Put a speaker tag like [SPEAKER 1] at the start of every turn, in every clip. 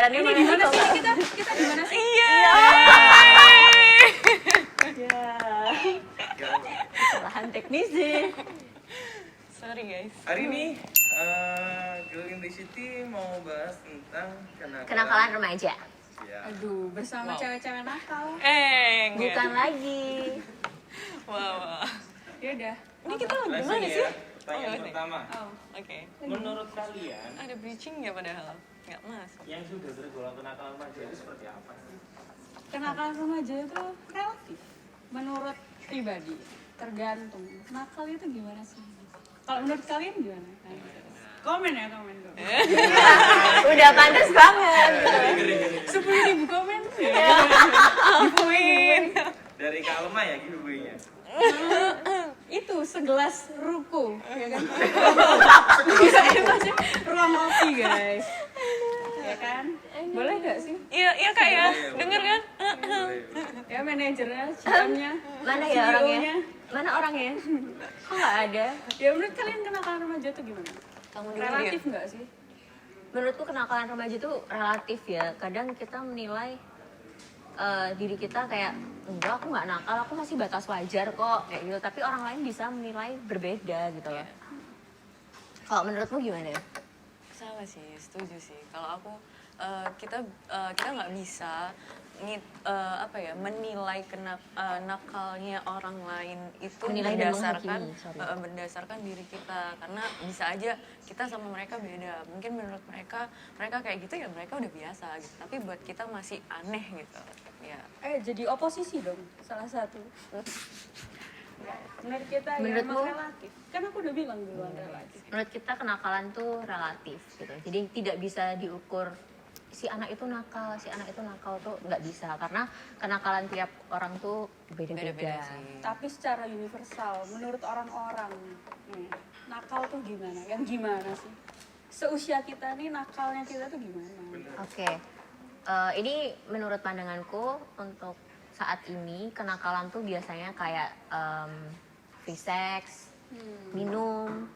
[SPEAKER 1] Ini di mana sih kita di mana sih?
[SPEAKER 2] Iya.
[SPEAKER 1] Ya.
[SPEAKER 3] Kesalahan teknis sih.
[SPEAKER 2] Sorry guys.
[SPEAKER 4] Hari ini Girl in the City mau bahas tentang
[SPEAKER 3] Kenakalan remaja.
[SPEAKER 4] Ya.
[SPEAKER 1] Aduh, bersama
[SPEAKER 2] Wow.
[SPEAKER 1] cewek-cewek nakal.
[SPEAKER 2] Enggak.
[SPEAKER 3] Bukan lagi.
[SPEAKER 2] Wow.
[SPEAKER 1] Ya udah.
[SPEAKER 2] Ini kita lagi
[SPEAKER 4] Langsung
[SPEAKER 2] mana sih?
[SPEAKER 4] ya, pertanyaan
[SPEAKER 2] Oh,
[SPEAKER 4] pertama.
[SPEAKER 1] Oh.
[SPEAKER 2] Oke.
[SPEAKER 4] Menurut kalian
[SPEAKER 2] Ada breaching nggak padahal? Nggak masuk.
[SPEAKER 4] yang sudah tergolong kenakalan remaja itu seperti apa sih?
[SPEAKER 1] Kenakalan remaja itu relatif. Menurut pribadi, tergantung. Nakal itu gimana sih? Kalau menurut kalian gimana? Komen ya, komen dong.
[SPEAKER 3] Udah pantas banget.
[SPEAKER 1] 10.000 komen.
[SPEAKER 2] Amin.
[SPEAKER 4] Dari Kak Alma ya giveaway-nya.
[SPEAKER 1] Itu segelas ruko, ya kan? Bisa masih ruang kopi guys, ya kan? Boleh nggak sih?
[SPEAKER 2] Iya, iya Kak ya.
[SPEAKER 4] Boleh,
[SPEAKER 2] Dengar
[SPEAKER 4] boleh.
[SPEAKER 2] kan?
[SPEAKER 4] Boleh.
[SPEAKER 1] Ya manajernya, GM-nya,
[SPEAKER 3] Mana ya orangnya?
[SPEAKER 1] CEO-nya.
[SPEAKER 3] Mana orangnya? Kok nggak ada?
[SPEAKER 1] Ya menurut kalian kenakalan remaja itu gimana?
[SPEAKER 3] Kamu dulu
[SPEAKER 1] Relatif
[SPEAKER 3] ya.
[SPEAKER 1] nggak sih?
[SPEAKER 3] Menurutku kenakalan remaja itu relatif ya. Kadang kita menilai diri kita kayak enggak, aku nggak nakal, aku masih batas wajar kok kayak gitu. Tapi orang lain bisa menilai berbeda gitu loh. Kalau menurutmu gimana?
[SPEAKER 2] Sama sih, setuju sih. Kalau aku kita nggak bisa menilai nakalnya orang lain itu
[SPEAKER 3] Menilai dan
[SPEAKER 2] berdasarkan
[SPEAKER 3] menghakimi, sorry.
[SPEAKER 2] berdasarkan diri kita, karena bisa aja kita sama mereka beda. Mungkin menurut mereka kayak gitu ya mereka udah biasa gitu, tapi buat kita masih aneh gitu ya.
[SPEAKER 1] Jadi oposisi dong, salah satu. Menurut kita ya
[SPEAKER 3] Menurutmu?
[SPEAKER 1] emang relatif. Kan aku udah bilang duluan relatif.
[SPEAKER 3] Menurut kita kenakalan tuh relatif gitu. Jadi tidak bisa diukur si anak itu nakal tuh nggak bisa, karena kenakalan tiap orang tuh
[SPEAKER 2] Beda-beda
[SPEAKER 3] beda-beda.
[SPEAKER 2] sih.
[SPEAKER 1] Tapi secara universal, menurut orang-orang, nih, nakal tuh gimana? Yang gimana sih? Seusia kita nih, nakalnya kita tuh gimana?
[SPEAKER 3] Oke, ini menurut pandanganku untuk saat ini kenakalan tuh biasanya kayak free sex, minum,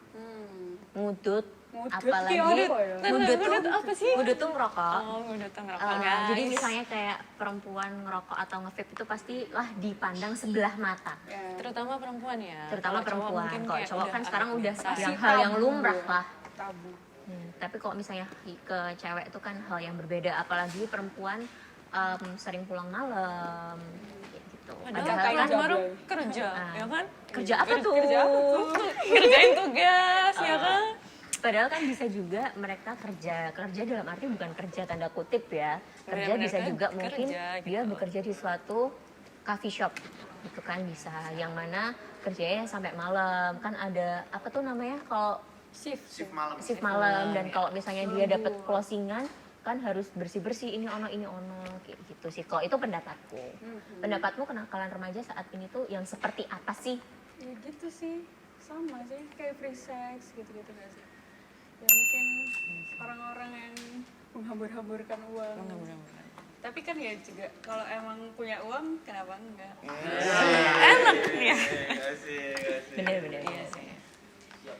[SPEAKER 3] ngudut, apalagi
[SPEAKER 1] Kayak apa ya?
[SPEAKER 2] Ngudut apa sih?
[SPEAKER 3] ngudut tuh ngerokok.
[SPEAKER 2] Oh, ngudut ngerokok guys.
[SPEAKER 3] Jadi misalnya kayak perempuan ngerokok atau nge-vape itu pastilah dipandang sebelah mata.
[SPEAKER 1] Ya.
[SPEAKER 2] terutama perempuan ya.
[SPEAKER 3] Terutama
[SPEAKER 2] Kalau cowok
[SPEAKER 3] perempuan.
[SPEAKER 2] mungkin
[SPEAKER 3] Kalau
[SPEAKER 2] kayak
[SPEAKER 3] cowok kan sekarang udah
[SPEAKER 2] biasa.
[SPEAKER 3] yang hal yang
[SPEAKER 1] tabu
[SPEAKER 3] lumrah
[SPEAKER 1] ya.
[SPEAKER 3] lah.
[SPEAKER 1] Tabu.
[SPEAKER 3] Tapi kalau misalnya ke cewek itu kan hal yang berbeda, apalagi perempuan sering pulang malam kayak gitu.
[SPEAKER 2] Padahal
[SPEAKER 1] kayak
[SPEAKER 2] kan baru
[SPEAKER 1] jablay.
[SPEAKER 2] kerja, ya kan?
[SPEAKER 3] Kerja apa tuh?
[SPEAKER 1] Kerja apa tuh?
[SPEAKER 2] Kerjain tugas, ya kan?
[SPEAKER 3] Padahal kan bisa juga mereka kerja dalam arti bukan kerja tanda kutip ya. Kerja
[SPEAKER 2] Benar-benar
[SPEAKER 3] bisa
[SPEAKER 2] kan
[SPEAKER 3] juga mungkin
[SPEAKER 2] kerja
[SPEAKER 3] dia
[SPEAKER 2] gitu.
[SPEAKER 3] bekerja di suatu coffee shop gitu kan, bisa yang mana kerjanya sampai malam. Kan ada apa tuh namanya kalau
[SPEAKER 1] Shift.
[SPEAKER 3] shift malam, dan kalau misalnya dia dapat closingan kan harus bersih-bersih ini ono kayak gitu sih. Kalau itu pendapatku. Pendapatmu kenakalan remaja saat ini tuh yang seperti apa sih?
[SPEAKER 1] Ya gitu sih, sama sih kayak free sex gitu-gitu gak sih? Ya mungkin orang-orang yang menghambur-hamburkan uang.
[SPEAKER 2] Benar-benar.
[SPEAKER 1] Tapi kan ya juga kalau emang punya uang kenapa enggak?
[SPEAKER 2] Enak ya.
[SPEAKER 4] Kasih.
[SPEAKER 3] Bener-bener.
[SPEAKER 2] Iya sih.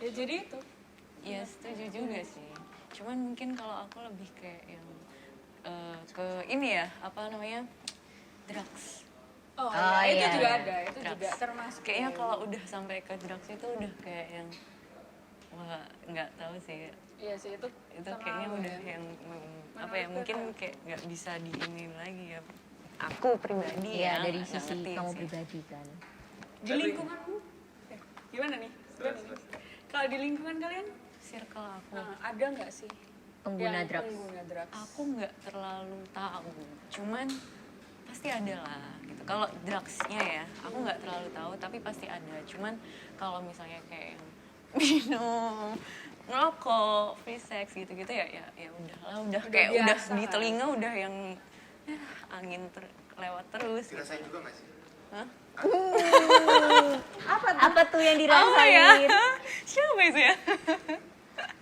[SPEAKER 1] Ya jadi itu.
[SPEAKER 2] Iya setuju juga sih. Cuman mungkin kalau aku lebih kayak yang ke ini ya, apa namanya, drugs.
[SPEAKER 1] Oh,
[SPEAKER 3] Oh,
[SPEAKER 1] ya, itu
[SPEAKER 3] iya.
[SPEAKER 1] juga ada, itu
[SPEAKER 2] Drugs.
[SPEAKER 1] juga termasuk.
[SPEAKER 2] Kayaknya kalau udah sampai ke drugs itu udah kayak yang wah nggak tahu sih.
[SPEAKER 1] Iya sih itu
[SPEAKER 2] Kayaknya
[SPEAKER 1] terlalu
[SPEAKER 2] udah
[SPEAKER 1] ya.
[SPEAKER 2] yang apa
[SPEAKER 1] Menurut
[SPEAKER 2] ya, mungkin
[SPEAKER 1] kakak?
[SPEAKER 2] kayak nggak bisa diinin lagi ya. Aku pribadi
[SPEAKER 3] Iya,
[SPEAKER 2] ya
[SPEAKER 3] dari
[SPEAKER 2] nggak
[SPEAKER 3] sisi
[SPEAKER 2] ngerti
[SPEAKER 3] kamu
[SPEAKER 2] sih.
[SPEAKER 3] pribadi kan.
[SPEAKER 1] Di lingkunganmu gimana nih? Kalau di lingkungan kalian
[SPEAKER 2] Circle aku,
[SPEAKER 1] ada nggak sih
[SPEAKER 3] Pengguna
[SPEAKER 1] yang
[SPEAKER 3] drugs.
[SPEAKER 1] pengguna drugs?
[SPEAKER 2] aku nggak terlalu tahu. Cuman pasti ada lah gitu. Kalau drugsnya ya, aku nggak terlalu tahu, tapi pasti ada. Cuman kalau misalnya kayak yang minum, ngerokok, free sex gitu-gitu ya udahlah, udah kayak udah
[SPEAKER 1] biasa
[SPEAKER 2] di
[SPEAKER 1] kan?
[SPEAKER 2] telinga udah yang angin lewat terus. Gitu.
[SPEAKER 5] Dirasain juga gak sih?
[SPEAKER 2] Hah?
[SPEAKER 3] Apa tuh yang
[SPEAKER 2] Oh
[SPEAKER 3] dirasain?
[SPEAKER 2] ya, siapa itu ya?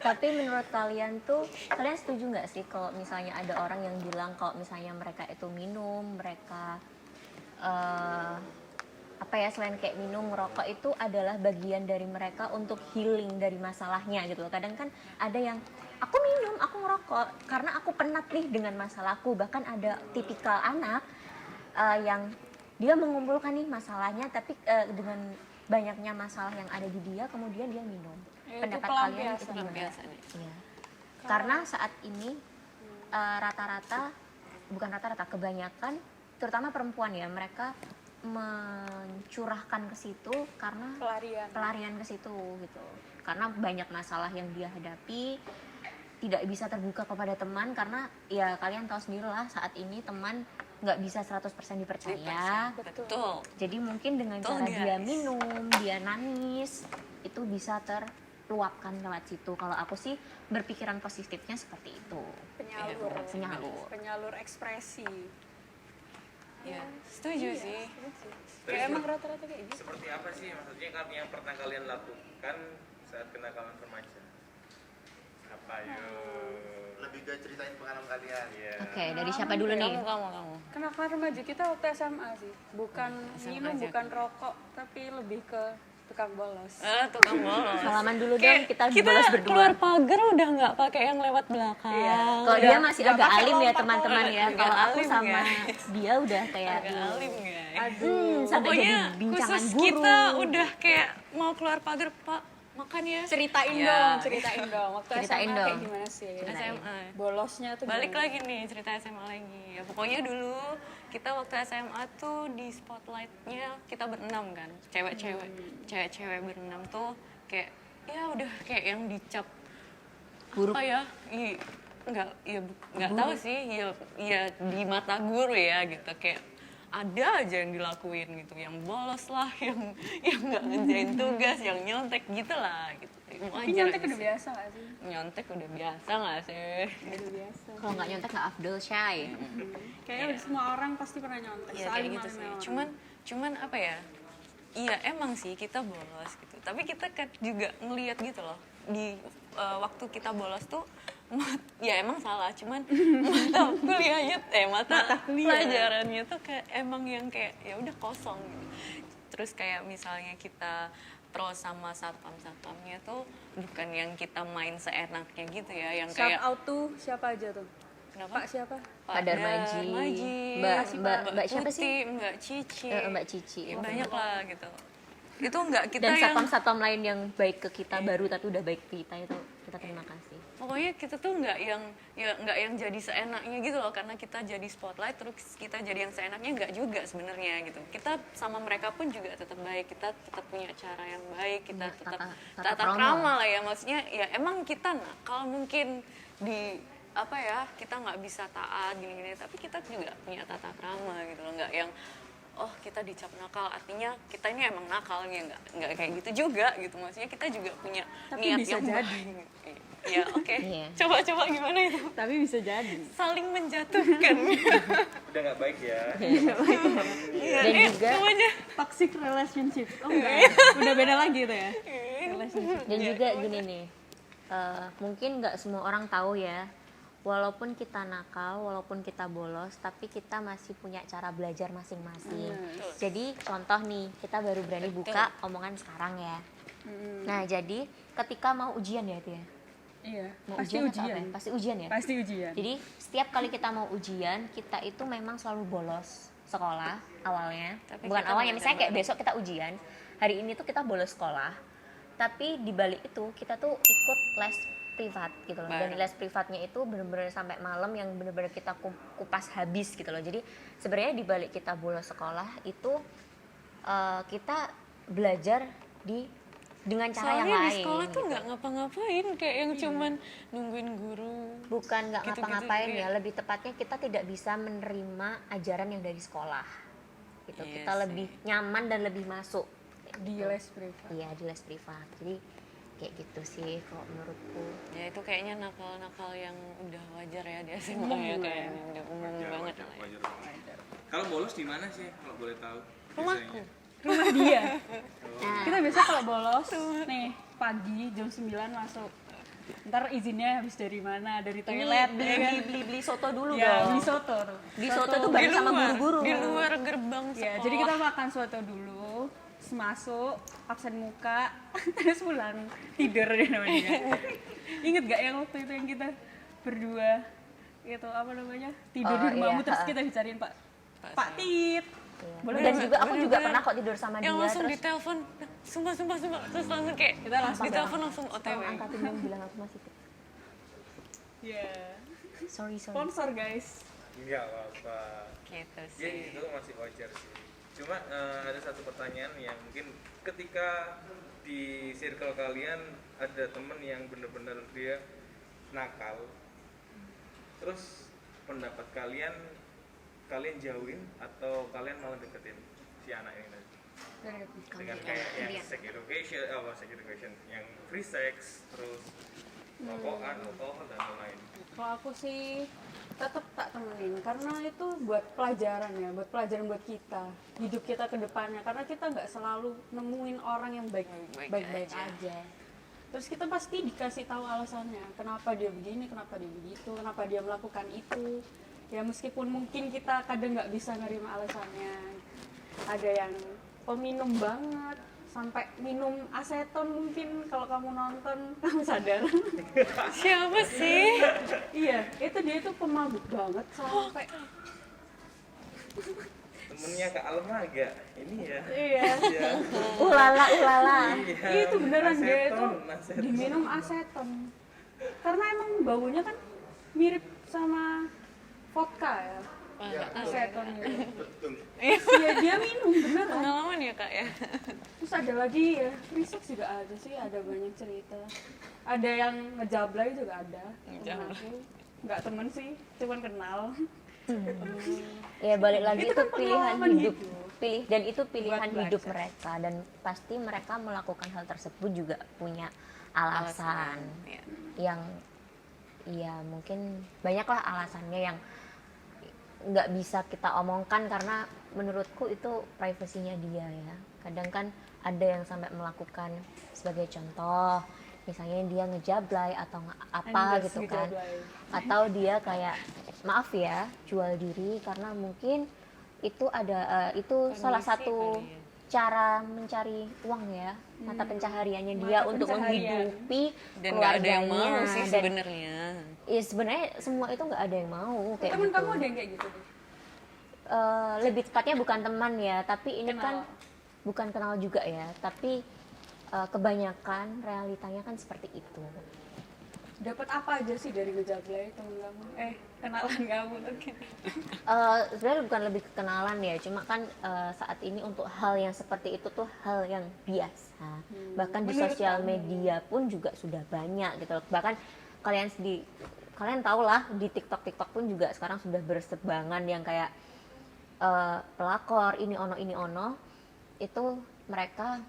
[SPEAKER 3] Tapi menurut kalian tuh, kalian setuju nggak sih kalau misalnya ada orang yang bilang kalau misalnya mereka itu minum, mereka apa ya, selain kayak minum, ngerokok itu adalah bagian dari mereka untuk healing dari masalahnya gitu loh. Kadang kan ada yang aku minum, aku ngerokok karena aku penat nih dengan masalahku. Bahkan ada tipikal anak yang dia mengumpulkan nih masalahnya, tapi dengan banyaknya masalah yang ada di dia, kemudian dia minum.
[SPEAKER 1] Ya, itu
[SPEAKER 3] Pendapat kalian itu
[SPEAKER 1] pelampiasan.
[SPEAKER 3] gimana?
[SPEAKER 2] Pelampiasan, ya.
[SPEAKER 3] Iya. Karena saat ini rata-rata, bukan rata-rata, kebanyakan terutama perempuan ya, mereka mencurahkan ke situ karena pelarian ke situ gitu. Karena banyak masalah yang dia hadapi, tidak bisa terbuka kepada teman karena ya kalian tahu sendiri lah, saat ini teman nggak bisa 100% dipercaya.
[SPEAKER 2] Betul.
[SPEAKER 3] Jadi mungkin dengan
[SPEAKER 2] Betul,
[SPEAKER 3] cara dia
[SPEAKER 2] guys.
[SPEAKER 3] minum, dia nangis, itu bisa terluapkan lewat situ. Kalau aku sih berpikiran positifnya seperti itu.
[SPEAKER 1] Penyalur ekspresi.
[SPEAKER 2] Ya, setuju sih.
[SPEAKER 1] Ya emang rata-rata kayak gitu.
[SPEAKER 4] Seperti apa sih maksudnya kan yang pernah kalian lakukan saat kenakalan remaja? Apa yuk?
[SPEAKER 5] Lebih ke ceritain pengalaman kalian.
[SPEAKER 4] Iya.
[SPEAKER 3] Oke, dari siapa dulu nih?
[SPEAKER 2] Kamu.
[SPEAKER 1] Kenakalan remaja kita waktu SMA sih. Bukan minum,
[SPEAKER 2] aja.
[SPEAKER 1] bukan rokok, tapi lebih ke tukang bolos.
[SPEAKER 2] Tukang bolos.
[SPEAKER 3] Salaman dulu dong,
[SPEAKER 2] Kayak
[SPEAKER 3] kita bolos berdua.
[SPEAKER 2] keluar pagar udah nggak pakai yang lewat belakang.
[SPEAKER 3] Kalau dia masih
[SPEAKER 1] nggak
[SPEAKER 3] agak
[SPEAKER 1] pakai
[SPEAKER 3] alim ya
[SPEAKER 1] lompat
[SPEAKER 3] teman-teman ya.
[SPEAKER 2] Agak
[SPEAKER 3] Kalau aku
[SPEAKER 2] alim,
[SPEAKER 3] sama
[SPEAKER 2] guys.
[SPEAKER 3] dia udah kayak
[SPEAKER 2] Agak alim guys.
[SPEAKER 3] sampai jadi
[SPEAKER 2] Pokoknya
[SPEAKER 3] bincangan
[SPEAKER 2] khusus
[SPEAKER 3] guru.
[SPEAKER 2] kita udah kayak mau keluar pagar, Pak, makan ya.
[SPEAKER 1] Ceritain
[SPEAKER 2] Iya.
[SPEAKER 1] dong, ceritain dong. Waktu
[SPEAKER 3] Ceritain
[SPEAKER 1] SMA
[SPEAKER 3] dong.
[SPEAKER 1] kayak gimana sih?
[SPEAKER 2] SMA.
[SPEAKER 1] Bolosnya tuh
[SPEAKER 2] Balik
[SPEAKER 1] gimana?
[SPEAKER 2] lagi nih cerita SMA lagi. Ya, pokoknya dulu kita waktu SMA tuh di spotlightnya kita berenam kan, cewek-cewek berenam tuh kayak ya udah kayak yang dicap
[SPEAKER 3] Buruk.
[SPEAKER 2] apa ya, nggak tahu sih, ya di mata guru ya gitu, kayak ada aja yang dilakuin gitu, yang bolos lah, yang nggak ngerjain tugas, yang nyontek gitu lah gitu.
[SPEAKER 1] Tapi nyontek udah biasa gak sih?
[SPEAKER 2] Nyontek udah biasa nggak sih?
[SPEAKER 1] Udah biasa.
[SPEAKER 3] Kalau nggak nyontek nggak afdol, shy.
[SPEAKER 1] Kayaknya semua orang pasti pernah nyontek.
[SPEAKER 2] Iya kayak gitu sih. Cuman apa ya? Iya emang sih kita bolos gitu. Tapi kita kan juga ngelihat gitu loh di waktu kita bolos tuh ya emang salah. Cuman mata pelajarannya tuh kayak emang yang kayak ya udah kosong gitu. Terus kayak misalnya kita pro sama satpamnya tuh bukan yang kita main seenaknya gitu ya, yang
[SPEAKER 1] Shout
[SPEAKER 2] kayak
[SPEAKER 1] out tuh siapa aja tuh?
[SPEAKER 2] kenapa?
[SPEAKER 1] Pak siapa?
[SPEAKER 3] Pak Darmaji, Mbak siapa sih?
[SPEAKER 2] Mbak Cici,
[SPEAKER 3] Mbak Cici.
[SPEAKER 2] ya, banyak lah gitu. Itu enggak kita
[SPEAKER 3] Dan
[SPEAKER 2] yang
[SPEAKER 3] satpam-satpam lain yang baik ke kita baru tapi udah baik ke kita, itu kita terima kasih.
[SPEAKER 2] pokoknya kita tuh nggak yang jadi seenaknya gitu loh, karena kita jadi spotlight terus kita jadi yang seenaknya, nggak juga sebenarnya gitu. Kita sama mereka pun juga tetap baik, kita tetap punya cara yang baik, kita
[SPEAKER 3] Ya,
[SPEAKER 2] tetap
[SPEAKER 3] tata
[SPEAKER 2] tata
[SPEAKER 3] krama.
[SPEAKER 2] krama lah ya, maksudnya ya emang kita nakal mungkin di apa ya, kita nggak bisa taat gini-gini, tapi kita juga punya tata krama gitu loh, nggak yang oh kita dicap nakal artinya kita ini emang nakalnya, nggak kayak gitu juga gitu, maksudnya kita juga punya
[SPEAKER 1] Tapi
[SPEAKER 2] niat
[SPEAKER 1] bisa
[SPEAKER 2] yang
[SPEAKER 1] jadi.
[SPEAKER 2] baik. Ya oke.
[SPEAKER 3] Iya.
[SPEAKER 2] Coba gimana itu?
[SPEAKER 1] Tapi bisa jadi.
[SPEAKER 2] Saling menjatuhkan.
[SPEAKER 4] Udah nggak baik ya.
[SPEAKER 2] Iya,
[SPEAKER 3] Dan juga
[SPEAKER 2] semuanya.
[SPEAKER 1] Toxic relationship. Oh enggak. Udah beda lagi tuh ya. Relationship.
[SPEAKER 3] Dan juga gini nih, mungkin nggak semua orang tahu ya, walaupun kita nakal, walaupun kita bolos, tapi kita masih punya cara belajar masing-masing. Jadi contoh nih, kita baru berani buka omongan sekarang ya. Nah jadi ketika mau ujian ya itu ya,
[SPEAKER 1] Iya.
[SPEAKER 3] mau
[SPEAKER 1] Pasti
[SPEAKER 3] ujian atau
[SPEAKER 1] ujian.
[SPEAKER 3] apa ya? Pasti ujian ya.
[SPEAKER 1] Pasti ujian.
[SPEAKER 3] Jadi setiap kali kita mau ujian, kita itu memang selalu bolos sekolah awalnya.
[SPEAKER 2] Tapi
[SPEAKER 3] Bukan
[SPEAKER 2] kita
[SPEAKER 3] awalnya,
[SPEAKER 2] belajar
[SPEAKER 3] misalnya kayak
[SPEAKER 2] bareng.
[SPEAKER 3] besok kita ujian, hari ini tuh kita bolos sekolah. Tapi di balik itu kita tuh ikut les privat gitu loh. Dan
[SPEAKER 2] Bareng.
[SPEAKER 3] les privatnya itu bener-bener sampai malam yang bener-bener kita kupas habis gitu loh. Jadi sebenarnya di balik kita bolos sekolah itu kita belajar dengan cara yang
[SPEAKER 2] Soalnya
[SPEAKER 3] lain.
[SPEAKER 2] di sekolah tuh
[SPEAKER 3] gitu.
[SPEAKER 2] nggak ngapa-ngapain, kayak yang cuman nungguin guru.
[SPEAKER 3] Bukan nggak
[SPEAKER 2] Gitu-gitu,
[SPEAKER 3] ngapa-ngapain
[SPEAKER 2] iya.
[SPEAKER 3] ya, lebih tepatnya kita tidak bisa menerima ajaran yang dari sekolah gitu.
[SPEAKER 2] Iya
[SPEAKER 3] Kita
[SPEAKER 2] sih.
[SPEAKER 3] lebih nyaman dan lebih masuk
[SPEAKER 1] Di les privat.
[SPEAKER 3] iya di les privat. Jadi kayak gitu sih kalau menurutku.
[SPEAKER 2] Ya itu kayaknya nakal-nakal yang udah wajar ya di SMA ya, kayaknya udah umum banget lah ya.
[SPEAKER 4] Kalau bolos di mana sih kalau boleh tahu?
[SPEAKER 2] Rumahku.
[SPEAKER 4] biasanya?
[SPEAKER 1] Rumah dia.
[SPEAKER 3] Nah,
[SPEAKER 1] Kita biasa kalau bolos nih pagi jam 9 masuk. Ntar izinnya habis dari mana? Dari toilet ya kan?
[SPEAKER 3] beli soto dulu
[SPEAKER 1] Ya,
[SPEAKER 3] dong.
[SPEAKER 1] beli soto.
[SPEAKER 3] Beli soto tuh bareng sama guru-guru.
[SPEAKER 2] Di luar gerbang sekolah.
[SPEAKER 1] Ya, jadi kita makan soto dulu. Terus masuk absen muka terus pulang tidur deh namanya. Ingat gak yang waktu itu yang kita berdua gitu apa namanya tidur di rumahmu terus kita dicariin Pak Tit.
[SPEAKER 3] Boleh. Dan juga aku juga pernah kok tidur sama dia
[SPEAKER 2] yang langsung
[SPEAKER 3] terus
[SPEAKER 2] ditelepon, sumpah terus langsung kayak
[SPEAKER 1] Kita langsung
[SPEAKER 2] ditelepon langsung OTW.
[SPEAKER 3] tolong angkatin dong bilang aku masih fit.
[SPEAKER 1] Ya.
[SPEAKER 3] Sorry.
[SPEAKER 1] Sponsor guys.
[SPEAKER 4] Enggak apa-apa.
[SPEAKER 2] Gitu
[SPEAKER 4] Ya
[SPEAKER 2] sih.
[SPEAKER 4] itu masih wajar sih. Cuma ada satu pertanyaan yang mungkin ketika di circle kalian ada temen yang bener-bener dia nakal, terus pendapat kalian jauhin atau kalian malah deketin si anak ini tadi? Dengan kayak yang sex education, yang free sex, terus rokokan, alkohol dan lain-lain.
[SPEAKER 1] Kalau aku sih tetap tak temenin karena itu buat pelajaran ya, buat pelajaran buat kita, hidup kita ke depannya karena kita nggak selalu nemuin orang yang baik-baik aja. Terus kita pasti dikasih tahu alasannya, kenapa dia begini, kenapa dia begitu, kenapa dia melakukan itu. Ya meskipun mungkin kita kadang nggak bisa nerima alasannya. Ada yang peminum banget, sampai minum aseton mungkin kalau kamu nonton kamu sadar.
[SPEAKER 2] Siapa sih?
[SPEAKER 1] Iya, itu dia itu pemabuk banget sampai
[SPEAKER 4] Temennya Kak Alma agak ini ya.
[SPEAKER 1] iya.
[SPEAKER 4] Iya.
[SPEAKER 3] Ulala.
[SPEAKER 4] Iya,
[SPEAKER 1] Itu beneran dia itu
[SPEAKER 4] aseton.
[SPEAKER 1] diminum aseton. Karena emang baunya kan mirip sama vodka ya. Aseton gitu. Iya, dia minum beneran.
[SPEAKER 2] Pengalaman ya kak ya?
[SPEAKER 1] Terus ada lagi ya, free sex juga ada sih, ada banyak cerita. Ada yang ngejablay juga ada.
[SPEAKER 2] Ngejablay.
[SPEAKER 1] Aku nggak temen sih, cuman kenal.
[SPEAKER 3] Ya balik lagi
[SPEAKER 1] Itu
[SPEAKER 3] itu
[SPEAKER 1] kan
[SPEAKER 3] pilihan
[SPEAKER 1] pengalaman
[SPEAKER 3] hidup.
[SPEAKER 1] hidup.
[SPEAKER 3] Dan itu pilihan
[SPEAKER 1] Buat
[SPEAKER 3] hidup
[SPEAKER 1] belajar.
[SPEAKER 3] mereka dan pasti mereka melakukan hal tersebut juga punya alasan
[SPEAKER 2] Ya.
[SPEAKER 3] yang ya mungkin banyaklah alasannya yang nggak bisa kita omongkan karena menurutku itu privasinya dia ya. Kadang kan ada yang sampai melakukan sebagai contoh misalnya dia ngejablay atau apa
[SPEAKER 1] Endorse
[SPEAKER 3] gitu kan,
[SPEAKER 1] ngejablay.
[SPEAKER 3] atau dia kayak maaf ya jual diri karena mungkin itu ada itu salah
[SPEAKER 2] Kondisi
[SPEAKER 3] satu
[SPEAKER 2] kali ya.
[SPEAKER 3] cara mencari uang ya, mata pencahariannya dia
[SPEAKER 1] Mata
[SPEAKER 3] untuk
[SPEAKER 1] pencaharian.
[SPEAKER 3] menghidupi
[SPEAKER 2] Dan nggak ada yang
[SPEAKER 3] keluarganya.
[SPEAKER 2] mau sih
[SPEAKER 3] Dan
[SPEAKER 2] sebenarnya.
[SPEAKER 3] ya sebenarnya semua itu nggak ada yang mau kayak
[SPEAKER 1] Temen
[SPEAKER 3] gitu.
[SPEAKER 1] kamu ada yang kayak gitu deh?
[SPEAKER 3] Lebih tepatnya bukan teman ya, tapi ini
[SPEAKER 1] Kenal.
[SPEAKER 3] kan bukan kenal juga ya, tapi kebanyakan realitanya kan seperti itu.
[SPEAKER 1] Dapat apa aja sih dari ngejablay temen kamu? Kenalan kamu mungkin.
[SPEAKER 3] Sebenarnya bukan lebih kenalan ya, cuma kan saat ini untuk hal yang seperti itu tuh hal yang biasa. Bahkan di
[SPEAKER 1] Menurut
[SPEAKER 3] sosial
[SPEAKER 1] kamu?
[SPEAKER 3] media pun juga sudah banyak gitu loh. Bahkan kalian tahu lah di TikTok pun juga sekarang sudah bersebangan yang kayak pelakor ini ono itu mereka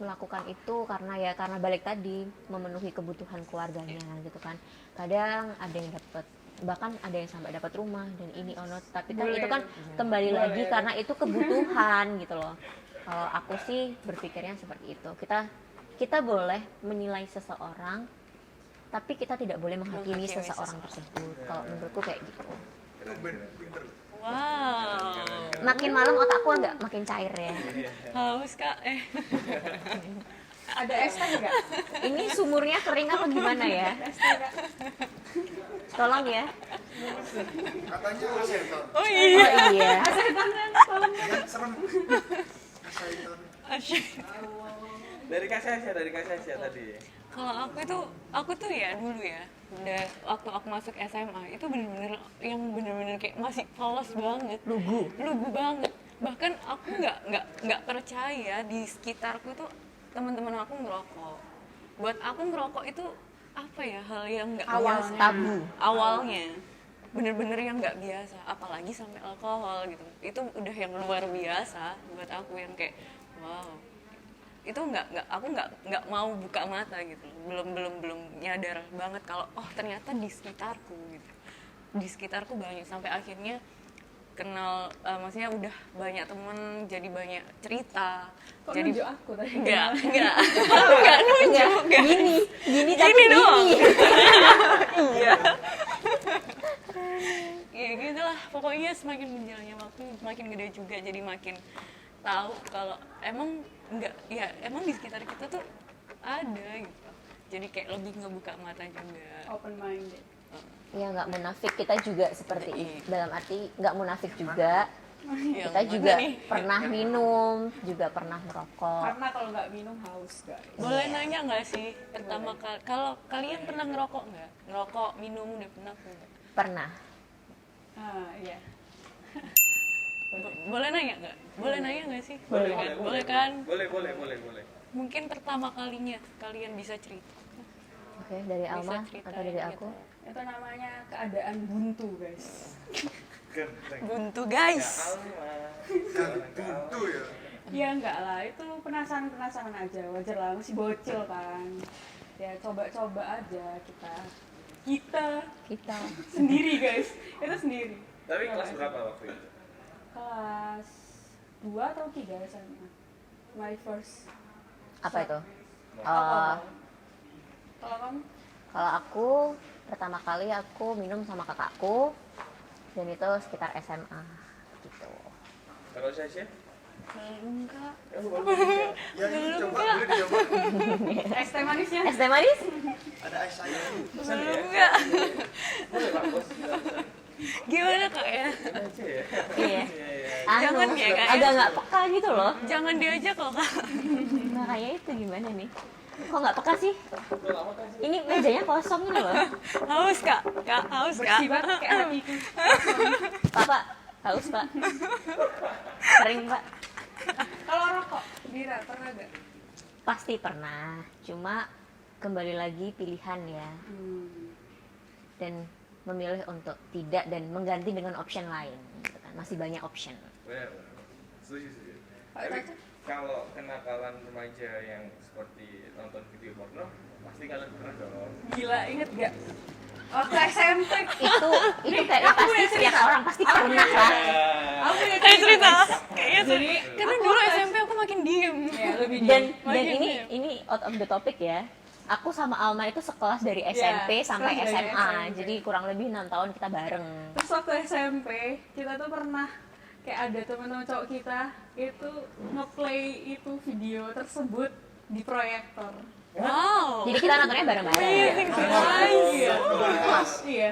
[SPEAKER 3] melakukan itu karena balik tadi memenuhi kebutuhan keluarganya gitu kan. Kadang ada yang dapat, bahkan ada yang sampai dapat rumah dan ini ono, tapi kan
[SPEAKER 1] Boleh.
[SPEAKER 3] itu kan kembali
[SPEAKER 1] Boleh.
[SPEAKER 3] lagi karena itu kebutuhan gitu loh. Kalau aku sih berpikirnya seperti itu. Kita boleh menilai seseorang, tapi kita tidak boleh menghakimi
[SPEAKER 2] Menghakimi
[SPEAKER 3] seseorang tersebut. Kalau menurutku kayak gitu.
[SPEAKER 2] Wow.
[SPEAKER 3] Makin malam otakku agak makin cair ya.
[SPEAKER 2] Haus kak.
[SPEAKER 1] Ada es teh nggak?
[SPEAKER 3] Ini sumurnya kering apa gimana ya? Tolong ya.
[SPEAKER 5] Katanya aseton.
[SPEAKER 2] Oh iya.
[SPEAKER 3] Oh iya.
[SPEAKER 5] Serem. Aseton.
[SPEAKER 2] Asyik.
[SPEAKER 4] Dari Kak Sasha tadi.
[SPEAKER 2] Kalau aku tuh ya dulu ya, waktu aku masuk SMA itu bener-bener kayak masih polos banget, lugu banget. Bahkan aku nggak percaya di sekitarku tuh teman-teman aku ngerokok. Buat aku ngerokok itu apa ya, hal yang nggak biasa.
[SPEAKER 3] Tabu.
[SPEAKER 2] Awalnya bener-bener yang nggak biasa, apalagi sampai alkohol gitu. Itu udah yang luar biasa buat aku, yang kayak wow. Itu aku nggak mau buka mata gitu, belum nyadar banget kalau ternyata di sekitarku gitu, di sekitarku banyak, sampai akhirnya kenal, maksudnya udah banyak temen, jadi banyak cerita.
[SPEAKER 1] Kok
[SPEAKER 2] Jadi
[SPEAKER 1] nunjuk aku tadi?
[SPEAKER 2] nggak nunjuk, nggak.
[SPEAKER 3] Gini tapi
[SPEAKER 2] Gini doang.
[SPEAKER 3] gini.
[SPEAKER 2] Iya. Ya gitu lah, pokoknya semakin berjalannya waktu makin gede juga, jadi makin tahu kalau emang enggak, ya emang di sekitar kita tuh ada gitu. Jadi kayak lebih ngebuka mata juga.
[SPEAKER 1] Open minded.
[SPEAKER 3] Ya nggak munafik, kita juga seperti
[SPEAKER 2] Iya.
[SPEAKER 3] itu. Dalam arti nggak munafik juga.
[SPEAKER 2] Yang
[SPEAKER 3] Kita
[SPEAKER 2] mana
[SPEAKER 3] juga
[SPEAKER 2] nih?
[SPEAKER 3] pernah minum, juga pernah merokok.
[SPEAKER 1] Karena kalau nggak minum haus guys.
[SPEAKER 2] Boleh nanya nggak sih pertama kali kalau kalian pernah ngerokok nggak? Ngerokok, minum udah pernah nggak?
[SPEAKER 3] Pernah.
[SPEAKER 1] Ah iya.
[SPEAKER 2] Boleh nanya nggak? Boleh nanya nggak sih?
[SPEAKER 4] Boleh,
[SPEAKER 2] kan? Boleh kan?
[SPEAKER 4] Boleh.
[SPEAKER 2] Mungkin pertama kalinya kalian bisa cerita.
[SPEAKER 3] Oke, dari
[SPEAKER 2] Bisa
[SPEAKER 3] Alma
[SPEAKER 2] ceritain
[SPEAKER 3] atau dari aku?
[SPEAKER 2] gitu.
[SPEAKER 1] Itu namanya keadaan buntu guys.
[SPEAKER 4] Genteng.
[SPEAKER 2] Buntu
[SPEAKER 4] Ya
[SPEAKER 2] guys.
[SPEAKER 4] Alma.
[SPEAKER 5] Buntu ya.
[SPEAKER 1] Ya enggak lah, itu penasaran aja, wajar lah, masih bocil kan. Ya coba-coba aja kita sendiri guys, itu sendiri.
[SPEAKER 4] Tapi kelas berapa waktu itu?
[SPEAKER 1] Kelas 2 atau 3 SMA. My first.
[SPEAKER 3] Apa itu?
[SPEAKER 1] Alkohol. Kalau kamu?
[SPEAKER 3] Kalau aku pertama kali aku minum sama kakakku dan itu sekitar SMA gitu.
[SPEAKER 4] Kalau saya sih?
[SPEAKER 2] Belum kak.
[SPEAKER 5] Ya ini coba boleh dicoba.
[SPEAKER 1] Es teh manisnya?
[SPEAKER 3] Es teh manis?
[SPEAKER 5] Ada es sayur.
[SPEAKER 2] Belum nggak.
[SPEAKER 4] Boleh Pak Bos.
[SPEAKER 2] Gimana kak ya?
[SPEAKER 4] Aja ya.
[SPEAKER 3] Iya.
[SPEAKER 2] Jangan ya, Kak, ya.
[SPEAKER 3] agak nggak peka gitu loh.
[SPEAKER 2] Jangan diajak loh kak.
[SPEAKER 3] Makanya itu gimana nih? Kok nggak peka sih? Ini mejanya kosong ini loh.
[SPEAKER 2] Haus kak, haus kak.
[SPEAKER 1] Bersih banget kayak hatiku.
[SPEAKER 3] Pak, haus pak. Sering pak.
[SPEAKER 1] Kalau rokok, Dira pernah gak?
[SPEAKER 3] Pasti pernah. Cuma kembali lagi pilihan ya. Dan memilih untuk tidak dan mengganti dengan option lain. Gitu kan. Masih banyak option.
[SPEAKER 4] Benar. Setuju.
[SPEAKER 1] Pak
[SPEAKER 4] Tapi
[SPEAKER 1] Caca?
[SPEAKER 4] kalau kenakalan remaja yang seperti nonton video porno, pasti kalian pernah dong.
[SPEAKER 1] Gila, inget gak? Waktu SMP.
[SPEAKER 3] Itu kayaknya pasti setiap orang pasti pernah lah.
[SPEAKER 1] Aku punya
[SPEAKER 2] Cerita.
[SPEAKER 1] guys.
[SPEAKER 2] Kayaknya
[SPEAKER 1] Jadi,
[SPEAKER 2] karena dulu SMP aku makin diem.
[SPEAKER 1] ya lebih
[SPEAKER 3] Dan
[SPEAKER 1] diem.
[SPEAKER 3] ini out of the topic ya. Aku sama Alma itu sekelas dari SMP sampai
[SPEAKER 1] sekelas dari
[SPEAKER 3] SMA.
[SPEAKER 1] SMP.
[SPEAKER 3] Jadi kurang lebih 6 tahun kita bareng.
[SPEAKER 1] Terus waktu SMP, kita tuh pernah kayak ada teman-teman cowok kita itu ngeplay itu video tersebut di proyektor.
[SPEAKER 2] Wow.
[SPEAKER 3] Jadi kita nontonnya bareng-bareng.
[SPEAKER 2] Amazing
[SPEAKER 1] Iya. Iya.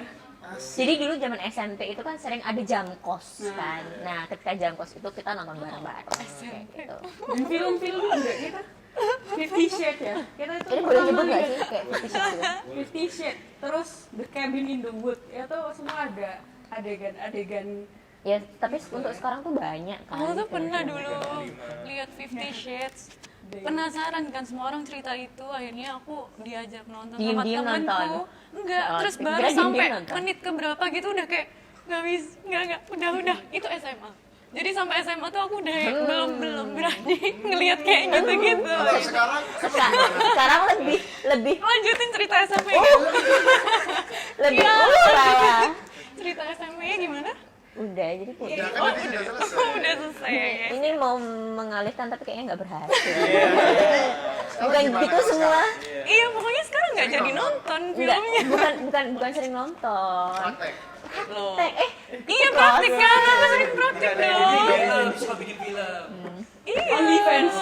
[SPEAKER 3] Jadi dulu zaman SMP itu kan sering ada jam kos kan. Nah, ketika jam kos itu kita nonton bareng-bareng kayak gitu.
[SPEAKER 1] Dan film-film juga kita 50 Shades ya. Kita itu
[SPEAKER 3] Ini boleh nyebut
[SPEAKER 1] pertama
[SPEAKER 3] nggak
[SPEAKER 1] lihat
[SPEAKER 3] sih kayak 50 Shades gitu?
[SPEAKER 1] 50 Shades, terus The Cabin in the Wood. Itu semua ada adegan-adegan.
[SPEAKER 3] Ya, tapi untuk sekarang tuh banyak kan.
[SPEAKER 2] Aku tuh pernah
[SPEAKER 3] film-film.
[SPEAKER 2] dulu lihat 50 Shades. Penasaran kan semua orang cerita itu, akhirnya aku diajak nonton sama
[SPEAKER 3] Diem-diem
[SPEAKER 2] temanku.
[SPEAKER 3] nonton?
[SPEAKER 2] Enggak,
[SPEAKER 3] Oh,
[SPEAKER 2] terus
[SPEAKER 3] kira
[SPEAKER 2] baru
[SPEAKER 3] diem-diem
[SPEAKER 2] sampai
[SPEAKER 3] nonton.
[SPEAKER 2] menit keberapa gitu udah kayak nggak bisa, nggak, udah itu SMA. Jadi sampai SMA tuh aku udah belum berani ngelihat kayak gitu-gitu.
[SPEAKER 5] Kalau sekarang
[SPEAKER 3] Sekarang lebih
[SPEAKER 2] Lanjutin cerita SMP
[SPEAKER 3] Oh.
[SPEAKER 2] kan?
[SPEAKER 3] lebih
[SPEAKER 2] Iya,
[SPEAKER 3] ultra.
[SPEAKER 2] Cerita SMP-nya gimana?
[SPEAKER 3] Udah, jadi kayak
[SPEAKER 5] ya kan tadi sudah selesai.
[SPEAKER 2] Udah selesai ya guys.
[SPEAKER 3] ini mau mengalihkan tapi kayaknya nggak berhasil.
[SPEAKER 5] Sekarang
[SPEAKER 3] Bukan
[SPEAKER 5] gimana
[SPEAKER 3] gitu
[SPEAKER 5] kalau
[SPEAKER 3] semua.
[SPEAKER 2] Iya pokoknya sekarang nggak jadi nonton
[SPEAKER 3] Enggak,
[SPEAKER 2] filmnya.
[SPEAKER 3] bukan sering nonton.
[SPEAKER 5] Praktek.
[SPEAKER 2] Loh.
[SPEAKER 3] Itu
[SPEAKER 2] Iya praktik kan, aku sering praktik dong.
[SPEAKER 6] Suka bikin film.
[SPEAKER 2] Iya.
[SPEAKER 1] OnlyFans.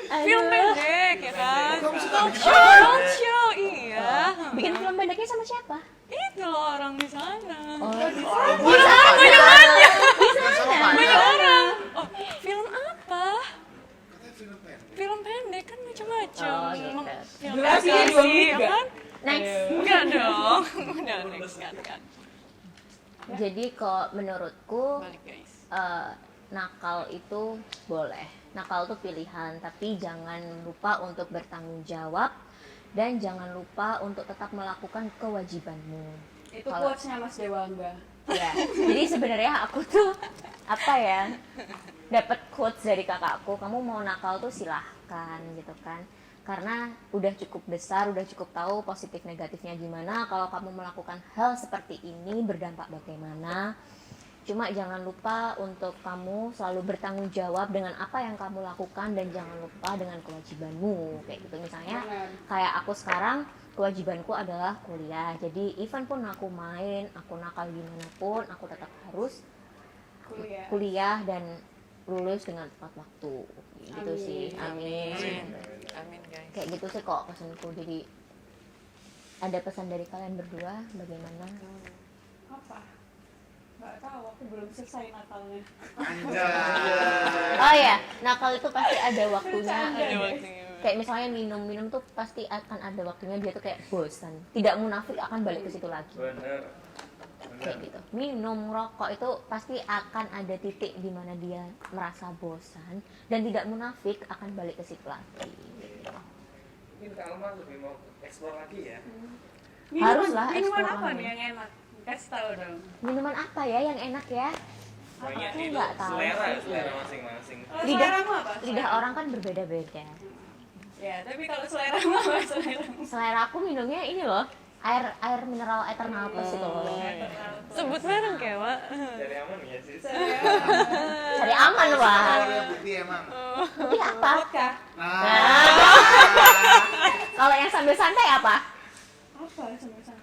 [SPEAKER 2] Film pendek ya kan.
[SPEAKER 5] Kamu suka bikin
[SPEAKER 2] Talk show, iya.
[SPEAKER 3] Bikin film pendeknya sama siapa?
[SPEAKER 2] Itu loh orang di sana.
[SPEAKER 3] Oh,
[SPEAKER 2] Banyak orang. Oh, film apa?
[SPEAKER 5] Katanya film pendek.
[SPEAKER 2] Film pendek kan macam-macam.
[SPEAKER 3] Oh, gitu.
[SPEAKER 2] Film
[SPEAKER 1] Durasinya 2 menit
[SPEAKER 2] ya
[SPEAKER 1] nggak?
[SPEAKER 2] kan?
[SPEAKER 3] next.
[SPEAKER 2] Enggak dong. Udah next kan.
[SPEAKER 3] Jadi kok menurutku
[SPEAKER 2] Balik guys.
[SPEAKER 3] nakal itu boleh. Nakal itu pilihan, tapi jangan lupa untuk bertanggung jawab dan jangan lupa untuk tetap melakukan kewajibanmu.
[SPEAKER 1] Itu
[SPEAKER 3] Kalau-
[SPEAKER 1] quotes-nya Mas Dewangga.
[SPEAKER 3] Ya, jadi sebenarnya aku tuh apa ya, dapat quotes dari kakakku, kamu mau nakal tuh silahkan gitu kan, karena udah cukup besar, udah cukup tahu positif negatifnya gimana. Kalau kamu melakukan hal seperti ini berdampak bagaimana, cuma jangan lupa untuk kamu selalu bertanggung jawab dengan apa yang kamu lakukan dan jangan lupa dengan kewajibanmu kayak gitu. Misalnya
[SPEAKER 1] Benar.
[SPEAKER 3] kayak aku sekarang kewajibanku adalah kuliah, jadi even pun aku main, aku nakal gimana pun, aku tetap harus kuliah dan lulus dengan tepat waktu gitu sih. Amin.
[SPEAKER 2] Amin guys.
[SPEAKER 3] Kayak gitu sih kok pesanku. Jadi ada pesan dari kalian berdua bagaimana?
[SPEAKER 1] Apa? Nggak tahu, aku belum selesai nakalnya.
[SPEAKER 5] Anjay.
[SPEAKER 3] Oh ya, nakal itu pasti ada waktunya.
[SPEAKER 2] Ada waktunya.
[SPEAKER 3] Kayak misalnya minum tuh pasti akan ada waktunya dia tuh kayak bosan. Tidak munafik akan balik ke situ lagi.
[SPEAKER 4] Bener.
[SPEAKER 3] Kayak gitu. Minum, rokok itu pasti akan ada titik di mana dia merasa bosan dan tidak munafik akan balik ke situ lagi. Gitu.
[SPEAKER 4] Mungkin Kak Alma lebih mau eksplor lagi ya.
[SPEAKER 3] Haruslah
[SPEAKER 1] Minuman
[SPEAKER 3] explore
[SPEAKER 1] apa
[SPEAKER 3] lagi.
[SPEAKER 1] nih yang enak? Kasih tahu dong.
[SPEAKER 3] Minuman apa ya yang enak ya?
[SPEAKER 4] Banyak
[SPEAKER 3] Aku
[SPEAKER 4] itu
[SPEAKER 3] nggak tahu
[SPEAKER 4] selera ya,
[SPEAKER 3] sih.
[SPEAKER 4] selera masing-masing.
[SPEAKER 1] Kalau
[SPEAKER 3] Lidah-
[SPEAKER 1] seleramu apa?
[SPEAKER 3] Lidah orang kan berbeda-beda.
[SPEAKER 1] Ya, tapi kalau seleramu apa seleramu?
[SPEAKER 3] Selera aku minumnya ini loh, air mineral Eternal Plus itu loh.
[SPEAKER 2] Sebut bareng kayak, Wak.
[SPEAKER 4] Dari aman ya sis.
[SPEAKER 3] Cari aman wah.
[SPEAKER 5] Warna putih emang.
[SPEAKER 3] Tapi apa?
[SPEAKER 1] Vodka.
[SPEAKER 3] Kalau yang sambil santai apa?
[SPEAKER 1] Apa sambil santai?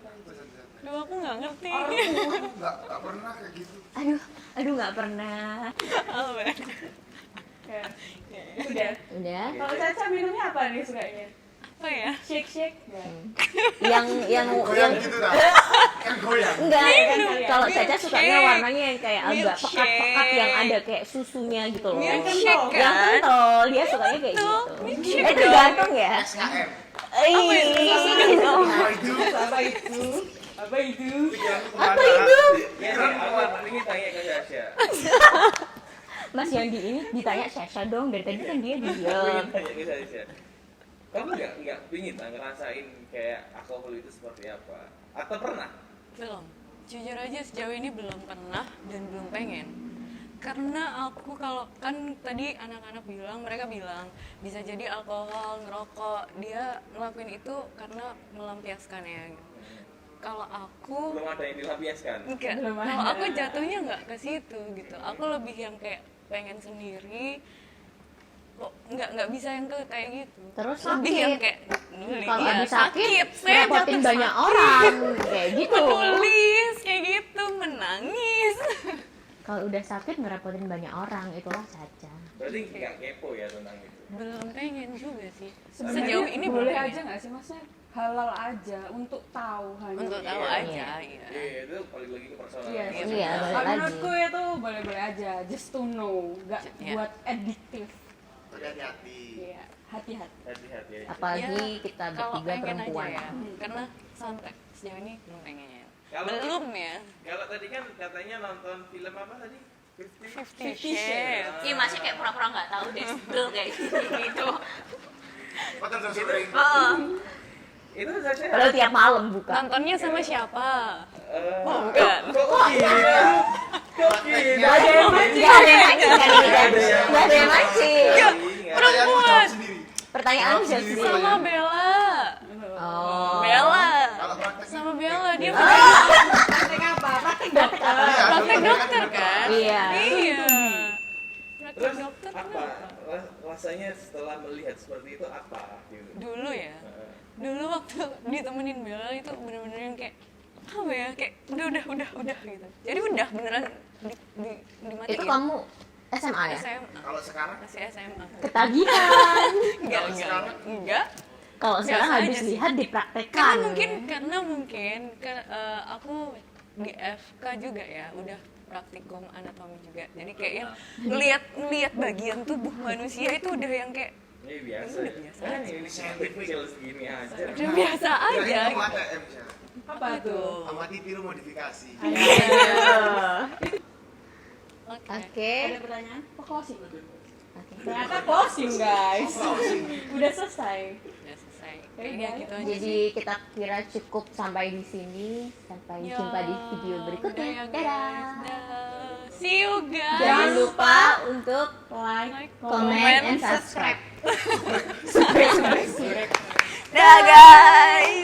[SPEAKER 2] Duh, aku nggak ngerti.
[SPEAKER 5] Nggak pernah kayak gitu.
[SPEAKER 3] Aduh nggak pernah.
[SPEAKER 2] Apa ya?
[SPEAKER 1] Ya. Udah.
[SPEAKER 3] Udah.
[SPEAKER 1] Kalau Caca minumnya apa nih sukanya?
[SPEAKER 2] Apa ya?
[SPEAKER 1] Shake. Ya.
[SPEAKER 3] Yang
[SPEAKER 5] Goyang gitu dah. Yang goyang.
[SPEAKER 3] enggak.
[SPEAKER 1] kalian.
[SPEAKER 3] Kalau Caca sukanya
[SPEAKER 2] Milkshake.
[SPEAKER 3] warnanya yang kayak agak pekat-pekat yang ada kayak susunya gitu loh.
[SPEAKER 2] Milkshake
[SPEAKER 3] Yang
[SPEAKER 2] kan?
[SPEAKER 3] kental, dia sukanya kayak gitu.
[SPEAKER 2] Milkshake
[SPEAKER 3] Tergantung ya.
[SPEAKER 5] SKM.
[SPEAKER 2] Apa itu?
[SPEAKER 5] Apa itu?
[SPEAKER 1] Apa itu? Apa itu?
[SPEAKER 3] Apa itu?
[SPEAKER 4] Ya, aku ini tanya ke Sasha.
[SPEAKER 3] Mas Yandi ini ditanya Sasha dong, dari tadi kan dia
[SPEAKER 4] Aku ingin
[SPEAKER 3] diam.
[SPEAKER 4] tanya ke Sasha. Kamu nggak pingin ngerasain kayak alkohol itu seperti apa? Atau pernah?
[SPEAKER 2] Belum. Jujur aja sejauh ini belum pernah dan belum pengen. Karena aku kalau kan tadi anak-anak bilang, mereka bilang bisa jadi alkohol, ngerokok, dia ngelakuin itu karena melampiaskan ya. Kalau aku
[SPEAKER 4] Belum ada yang dilampiaskan.
[SPEAKER 2] enggak,
[SPEAKER 1] Belum
[SPEAKER 2] kalau
[SPEAKER 1] ada.
[SPEAKER 2] aku jatuhnya nggak ke situ gitu. Aku lebih yang kayak pengen sendiri. Kok nggak bisa yang ke kayak gitu.
[SPEAKER 3] Terus
[SPEAKER 2] Lebih
[SPEAKER 3] sakit.
[SPEAKER 2] yang kayak
[SPEAKER 3] Kalau
[SPEAKER 2] iya,
[SPEAKER 3] habis sakit,
[SPEAKER 2] saya
[SPEAKER 3] repotin
[SPEAKER 2] jatuh
[SPEAKER 3] banyak
[SPEAKER 2] sakit.
[SPEAKER 3] orang kayak gitu.
[SPEAKER 2] Menulis kayak gitu, menangis.
[SPEAKER 3] Kalau udah sakit ngerepotin banyak orang, itulah Caca.
[SPEAKER 4] Berarti nggak kepo ya tentang itu.
[SPEAKER 2] Belum pengen juga sih.
[SPEAKER 1] Sebenarnya
[SPEAKER 2] Sejauh ini
[SPEAKER 1] boleh
[SPEAKER 2] belum
[SPEAKER 1] aja
[SPEAKER 2] pengen.
[SPEAKER 1] nggak sih maksudnya halal aja untuk tahu hanya.
[SPEAKER 2] Untuk tahu
[SPEAKER 4] Iya.
[SPEAKER 2] aja, iya.
[SPEAKER 4] Iya, itu balik lagi ke personal.
[SPEAKER 1] Iya,
[SPEAKER 2] Iya,
[SPEAKER 3] Iya, balik
[SPEAKER 1] Kalau
[SPEAKER 3] lagi.
[SPEAKER 1] menurutku itu boleh-boleh aja, just to know, nggak
[SPEAKER 2] Iya.
[SPEAKER 1] buat addictive.
[SPEAKER 5] Tapi hati-hati.
[SPEAKER 1] Iya, hati-hati.
[SPEAKER 4] Hati-hati aja.
[SPEAKER 3] Apalagi
[SPEAKER 2] Ya,
[SPEAKER 3] kita
[SPEAKER 2] kalau
[SPEAKER 3] bertiga
[SPEAKER 2] pengen
[SPEAKER 3] perempuan.
[SPEAKER 2] aja ya. Karena sampai sejauh ini belum pengen ya.
[SPEAKER 4] Kalau
[SPEAKER 2] Belum ya.
[SPEAKER 4] Kalau tadi kan katanya nonton film apa tadi? 50
[SPEAKER 2] 50 Shades.
[SPEAKER 3] Iya masih kayak pura-pura nggak tahu deh, sebel kayak gitu.
[SPEAKER 5] Padahal udah sering.
[SPEAKER 4] Itu saja.
[SPEAKER 3] Padahal tiap malam buka.
[SPEAKER 2] Nontonnya sama siapa?
[SPEAKER 4] Oh,
[SPEAKER 2] bukan.
[SPEAKER 4] Kok gitu? Kok gitu?
[SPEAKER 3] Nggak ada yang mancing kali ini kan? Nggak ada yang mancing.
[SPEAKER 5] Pertanyaan lu jawab sendiri.
[SPEAKER 3] Pertanyaan
[SPEAKER 5] Jawab
[SPEAKER 3] jawab
[SPEAKER 5] sendiri.
[SPEAKER 3] sendiri.
[SPEAKER 2] Sama Bella.
[SPEAKER 3] Oh.
[SPEAKER 2] Bella.
[SPEAKER 5] Kalau praktek
[SPEAKER 2] Sama Bella dia
[SPEAKER 1] Praktek apa? Praktek
[SPEAKER 3] Praktek apa?
[SPEAKER 5] Iya,
[SPEAKER 2] praktek
[SPEAKER 5] dokter
[SPEAKER 2] dokter
[SPEAKER 5] kan?
[SPEAKER 2] kan?
[SPEAKER 3] Iya.
[SPEAKER 2] Iya. Praktek
[SPEAKER 4] Terus
[SPEAKER 2] dokter
[SPEAKER 4] apa?
[SPEAKER 2] kenapa?
[SPEAKER 4] Rasanya setelah melihat seperti itu apa? Gitu.
[SPEAKER 2] Dulu ya. Dulu waktu ditemenin Bella itu bener-bener yang kayak apa ya, kayak udah gitu. Jadi udah beneran dimatiin.
[SPEAKER 3] Itu kamu SMA ya?
[SPEAKER 2] SMA.
[SPEAKER 5] Kalau sekarang
[SPEAKER 2] Masih SMA.
[SPEAKER 3] Ketagihan.
[SPEAKER 2] Enggak.
[SPEAKER 3] Kalau sekarang
[SPEAKER 2] Biasa
[SPEAKER 3] habis
[SPEAKER 2] aja sih.
[SPEAKER 3] lihat
[SPEAKER 2] Karena
[SPEAKER 3] dipraktekkan.
[SPEAKER 2] mungkin aku di FK juga ya, udah praktikum anatomi juga. Jadi kayak yang ngelihat bagian tubuh manusia itu udah yang kayak
[SPEAKER 4] Ini biasa.
[SPEAKER 2] Udah biasa
[SPEAKER 4] Kan
[SPEAKER 2] aja.
[SPEAKER 4] ini scientific segini aja.
[SPEAKER 2] udah biasa aja.
[SPEAKER 5] kirain kamu
[SPEAKER 2] gitu.
[SPEAKER 5] ATM ya.
[SPEAKER 1] Apa tuh?
[SPEAKER 5] Sama tiru modifikasi.
[SPEAKER 3] Oke.
[SPEAKER 1] Ada pertanyaan? Kok closing?
[SPEAKER 3] Oke.
[SPEAKER 1] Ternyata closing guys. Udah selesai.
[SPEAKER 2] Udah selesai. Kayaknya gitu aja
[SPEAKER 3] Jadi
[SPEAKER 2] sih.
[SPEAKER 3] kita kira cukup sampai di sini. Sampai
[SPEAKER 2] Ya,
[SPEAKER 3] jumpa di video
[SPEAKER 2] udah
[SPEAKER 3] berikutnya.
[SPEAKER 2] ya, guys.
[SPEAKER 3] Dadah.
[SPEAKER 2] Dah. See you guys.
[SPEAKER 3] Jangan lupa untuk
[SPEAKER 1] Like,
[SPEAKER 3] comment, and subscribe.
[SPEAKER 2] Dah guys.